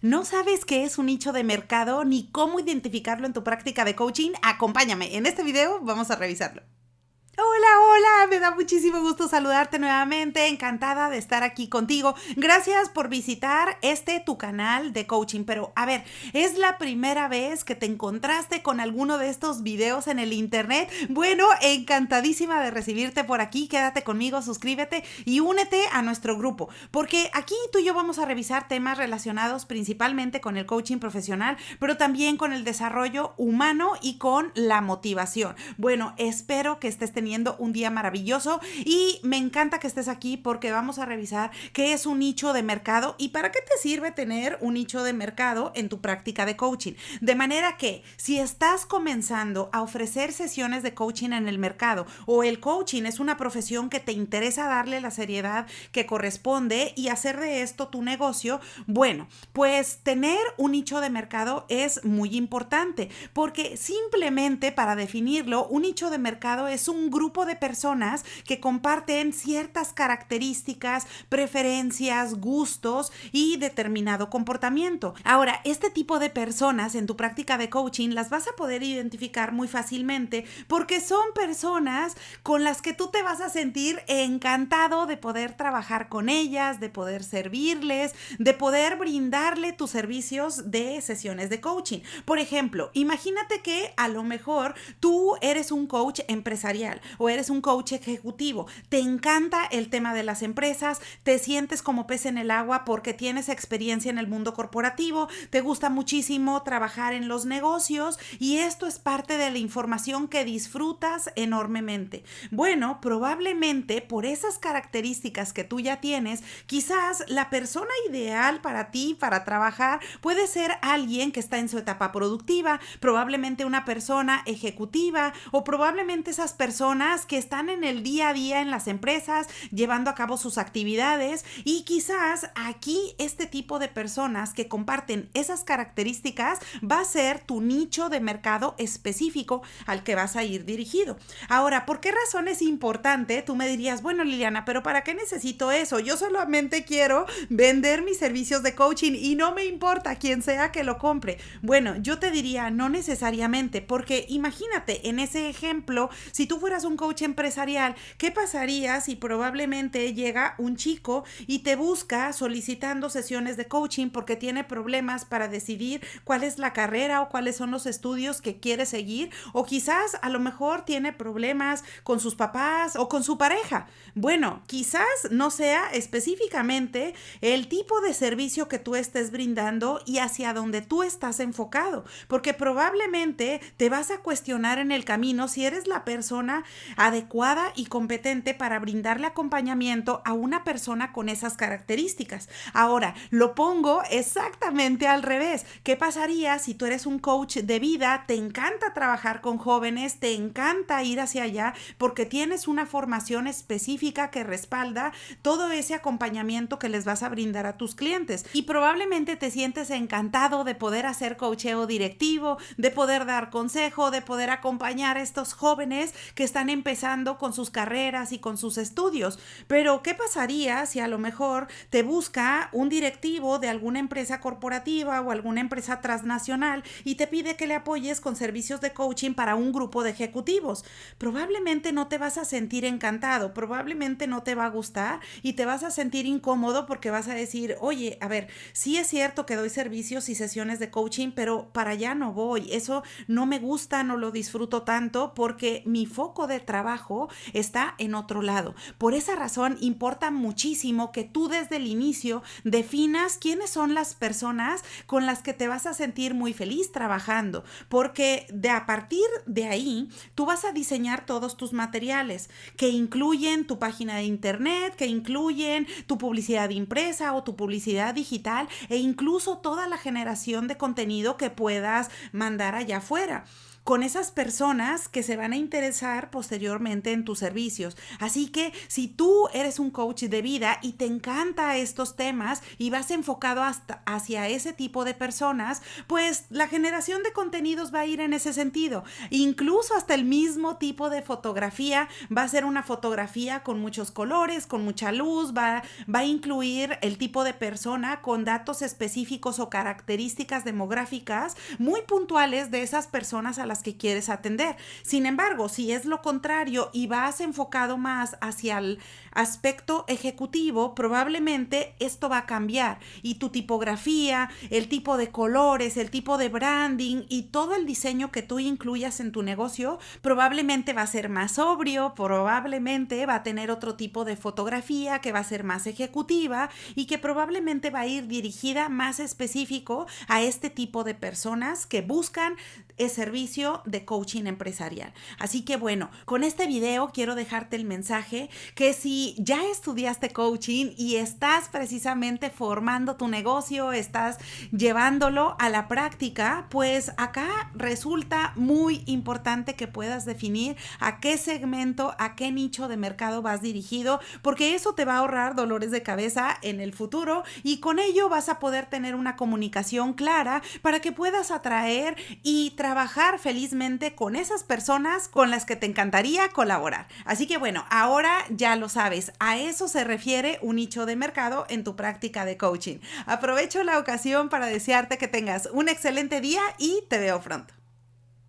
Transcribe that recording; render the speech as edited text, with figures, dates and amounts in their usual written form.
¿No sabes qué es un nicho de mercado ni cómo identificarlo en tu práctica de coaching? Acompáñame. En este video vamos a revisarlo. Hola, hola, me da muchísimo gusto saludarte nuevamente, encantada de estar aquí contigo. Gracias por visitar tu canal de coaching, pero a ver, ¿es la primera vez que te encontraste con alguno de estos videos en el internet? Bueno, encantadísima de recibirte por aquí, quédate conmigo, suscríbete y únete a nuestro grupo, porque aquí tú y yo vamos a revisar temas relacionados principalmente con el coaching profesional, pero también con el desarrollo humano y con la motivación. Bueno, espero que estés teniendo un día maravilloso y me encanta que estés aquí porque vamos a revisar qué es un nicho de mercado y para qué te sirve tener un nicho de mercado en tu práctica de coaching. De manera que si estás comenzando a ofrecer sesiones de coaching en el mercado o el coaching es una profesión que te interesa darle la seriedad que corresponde y hacer de esto tu negocio, bueno, pues tener un nicho de mercado es muy importante porque simplemente para definirlo, un nicho de mercado es un grupo de personas que comparten ciertas características, preferencias, gustos y determinado comportamiento. Ahora, este tipo de personas en tu práctica de coaching las vas a poder identificar muy fácilmente porque son personas con las que tú te vas a sentir encantado de poder trabajar con ellas, de poder servirles, de poder brindarle tus servicios de sesiones de coaching. Por ejemplo, imagínate que a lo mejor tú eres un coach empresarial o eres un coach ejecutivo, te encanta el tema de las empresas, te sientes como pez en el agua porque tienes experiencia en el mundo corporativo, te gusta muchísimo trabajar en los negocios y esto es parte de la información que disfrutas enormemente. Bueno, probablemente por esas características que tú ya tienes, quizás la persona ideal para ti, para trabajar, puede ser alguien que está en su etapa productiva, probablemente una persona ejecutiva o probablemente esas personas que están en el día a día en las empresas llevando a cabo sus actividades y quizás aquí este tipo de personas que comparten esas características va a ser tu nicho de mercado específico al que vas a ir dirigido. Ahora, ¿por qué razón es importante? Tú me dirías, bueno, Liliana, pero ¿para qué necesito eso? Yo solamente quiero vender mis servicios de coaching y no me importa quién sea que lo compre. Bueno, yo te diría no necesariamente, porque imagínate en ese ejemplo, si tú fueras un coach empresarial, ¿qué pasaría si probablemente llega un chico y te busca solicitando sesiones de coaching porque tiene problemas para decidir cuál es la carrera o cuáles son los estudios que quiere seguir? O quizás a lo mejor tiene problemas con sus papás o con su pareja. Bueno, quizás no sea específicamente el tipo de servicio que tú estés brindando y hacia donde tú estás enfocado, porque probablemente te vas a cuestionar en el camino si eres la persona adecuada y competente para brindarle acompañamiento a una persona con esas características. Ahora, lo pongo exactamente al revés. ¿Qué pasaría si tú eres un coach de vida, te encanta trabajar con jóvenes, te encanta ir hacia allá porque tienes una formación específica que respalda todo ese acompañamiento que les vas a brindar a tus clientes? Y probablemente te sientes encantado de poder hacer coacheo directivo, de poder dar consejo, de poder acompañar a estos jóvenes que están empezando con sus carreras y con sus estudios. Pero ¿qué pasaría si a lo mejor te busca un directivo de alguna empresa corporativa o alguna empresa transnacional y te pide que le apoyes con servicios de coaching para un grupo de ejecutivos? Probablemente no te vas a sentir encantado, probablemente no te va a gustar y te vas a sentir incómodo porque vas a decir, oye, a ver, sí es cierto que doy servicios y sesiones de coaching, pero para allá no voy, eso no me gusta, no lo disfruto tanto porque mi foco de trabajo está en otro lado. Por esa razón importa muchísimo que tú desde el inicio definas quiénes son las personas con las que te vas a sentir muy feliz trabajando, porque a partir de ahí tú vas a diseñar todos tus materiales que incluyen tu página de internet, que incluyen tu publicidad impresa o tu publicidad digital e incluso toda la generación de contenido que puedas mandar allá afuera. con esas personas que se van a interesar posteriormente en tus servicios. Así que si tú eres un coach de vida y te encanta estos temas y vas enfocado hacia ese tipo de personas, pues la generación de contenidos va a ir en ese sentido. Incluso hasta el mismo tipo de fotografía va a ser una fotografía con muchos colores, con mucha luz, va a incluir el tipo de persona con datos específicos o características demográficas muy puntuales de esas personas a las que quieres atender. Sin embargo, si es lo contrario y vas enfocado más hacia el aspecto ejecutivo, probablemente esto va a cambiar y tu tipografía, el tipo de colores, el tipo de branding y todo el diseño que tú incluyas en tu negocio probablemente va a ser más sobrio, probablemente va a tener otro tipo de fotografía que va a ser más ejecutiva y que probablemente va a ir dirigida más específico a este tipo de personas que buscan el servicio de coaching empresarial. Así que bueno, con este video quiero dejarte el mensaje que si ya estudiaste coaching y estás precisamente formando tu negocio, estás llevándolo a la práctica, pues acá resulta muy importante que puedas definir a qué segmento, a qué nicho de mercado vas dirigido, porque eso te va a ahorrar dolores de cabeza en el futuro y con ello vas a poder tener una comunicación clara para que puedas atraer y trabajar felizmente con esas personas con las que te encantaría colaborar. Así que bueno, ahora ya lo sabes, a eso se refiere un nicho de mercado en tu práctica de coaching. Aprovecho la ocasión para desearte que tengas un excelente día y te veo pronto.